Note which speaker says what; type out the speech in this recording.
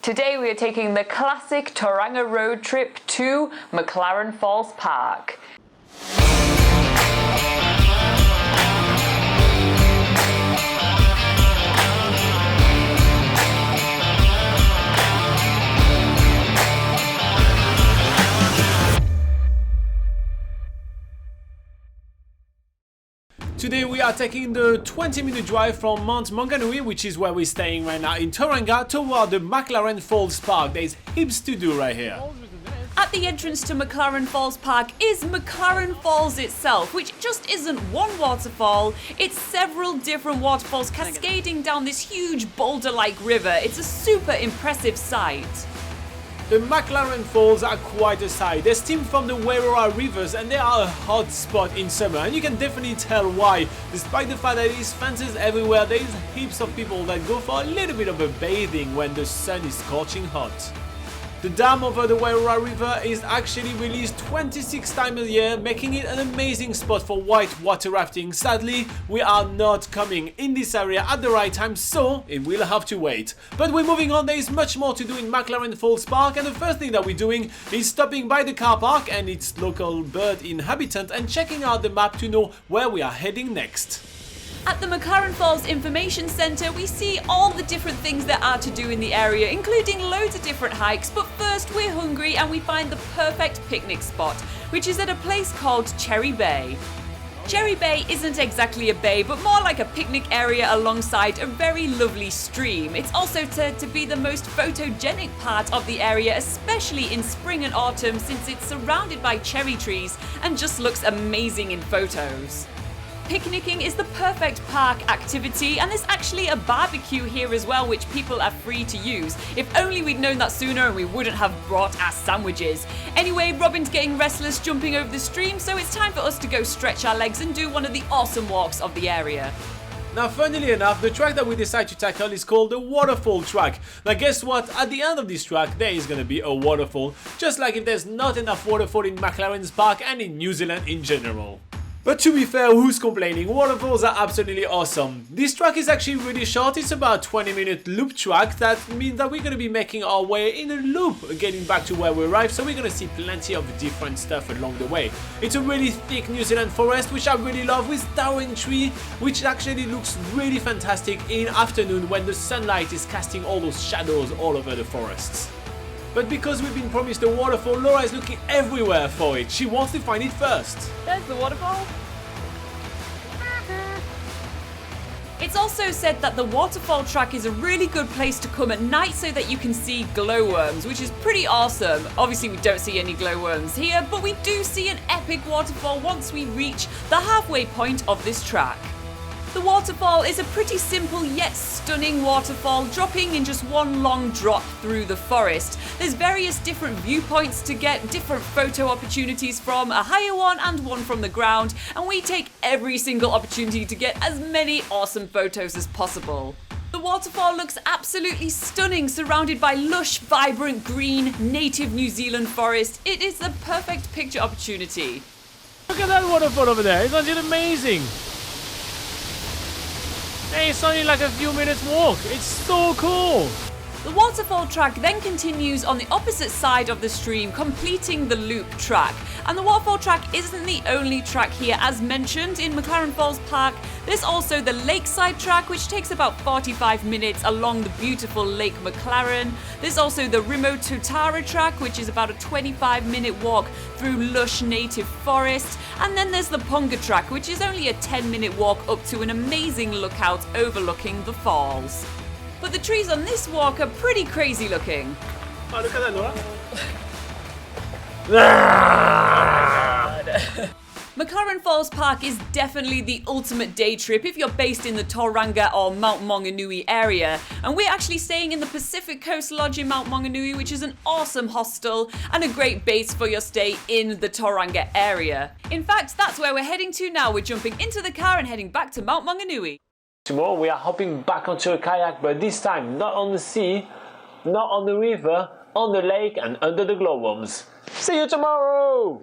Speaker 1: Today we are taking the classic Tauranga road trip to McLaren Falls Park.
Speaker 2: Today we are taking the 20-minute drive from Mount Maunganui, which is where we're staying right now in Tauranga, toward the McLaren Falls Park. There's heaps to do right here.
Speaker 3: At the entrance to McLaren Falls Park is McLaren Falls itself, which just isn't one waterfall, it's several different waterfalls cascading down this huge boulder-like river. It's a super impressive sight.
Speaker 2: The McLaren Falls are quite a sight. They stem from the Waterfall rivers and they are a hot spot in summer, and you can definitely tell why. Despite the fact that there is fences everywhere, there is heaps of people that go for a little bit of a bathing when the sun is scorching hot. The dam over the Waterfall River is actually released 26 times a year, making it an amazing spot for white water rafting. Sadly, we are not coming in this area at the right time, so it will have to wait. But we're moving on. There is much more to do in McLaren Falls Park, and the first thing that we're doing is stopping by the car park and its local bird inhabitant and checking out the map to know where we are heading next.
Speaker 3: At the McLaren Falls Information Centre, we see all the different things there are to do in the area, including loads of different hikes. But first, we're hungry and we find the perfect picnic spot, which is at a place called Cherry Bay. Cherry Bay isn't exactly a bay, but more like a picnic area alongside a very lovely stream. It's also said to be the most photogenic part of the area, especially in spring and autumn, since it's surrounded by cherry trees and just looks amazing in photos. Picnicking is the perfect park activity, and there's actually a barbecue here as well, which people are free to use. If only we'd known that sooner and we wouldn't have brought our sandwiches. Anyway, Robin's getting restless jumping over the stream, so it's time for us to go stretch our legs and do one of the awesome walks of the area.
Speaker 2: Now, funnily enough, the track that we decide to tackle is called the Waterfall Track. Now, guess what? At the end of this track, there is going to be a waterfall, just like if there's not enough waterfall in McLaren's Park and in New Zealand in general. But to be fair, who's complaining? Waterfalls are absolutely awesome. This track is actually really short. It's about a 20-minute loop track. That means that we're going to be making our way in a loop getting back to where we arrived, so we're going to see plenty of different stuff along the way. It's a really thick New Zealand forest, which I really love, with towering tree, which actually looks really fantastic in afternoon when the sunlight is casting all those shadows all over the forests. But because we've been promised a waterfall, Laura is looking everywhere for it. She wants to find it first.
Speaker 1: There's the waterfall.
Speaker 3: It's also said that the Waterfall Track is a really good place to come at night so that you can see glowworms, which is pretty awesome. Obviously we don't see any glowworms here, but we do see an epic waterfall once we reach the halfway point of this track. The waterfall is a pretty simple yet stunning waterfall, dropping in just one long drop through the forest. There's various different viewpoints to get different photo opportunities from, a higher one and one from the ground, and we take every single opportunity to get as many awesome photos as possible. The waterfall looks absolutely stunning, surrounded by lush, vibrant green, native New Zealand forest. It is the perfect picture opportunity.
Speaker 2: Look at that waterfall over there. Isn't it amazing? Hey, it's only like a few minutes walk. It's so cool.
Speaker 3: The waterfall track then continues on the opposite side of the stream, completing the loop track. And the waterfall track isn't the only track here. As mentioned, in McLaren Falls Park, there's also the lakeside track, which takes about 45 minutes along the beautiful Lake McLaren. There's also the Rimototara track, which is about a 25-minute walk through lush native forest. And then there's the Ponga track, which is only a 10-minute walk up to an amazing lookout overlooking the falls. But the trees on this walk are pretty crazy looking.
Speaker 2: Oh, look at that, Laura.
Speaker 3: McLaren Falls Park is definitely the ultimate day trip if you're based in the Tauranga or Mount Maunganui area. And we're actually staying in the Pacific Coast Lodge in Mount Maunganui, which is an awesome hostel and a great base for your stay in the Tauranga area. In fact, that's where we're heading to now. We're jumping into the car and heading back to Mount Maunganui.
Speaker 2: Tomorrow we are hopping back onto a kayak, but this time not on the sea, not on the river, on the lake and under the glowworms. See you tomorrow!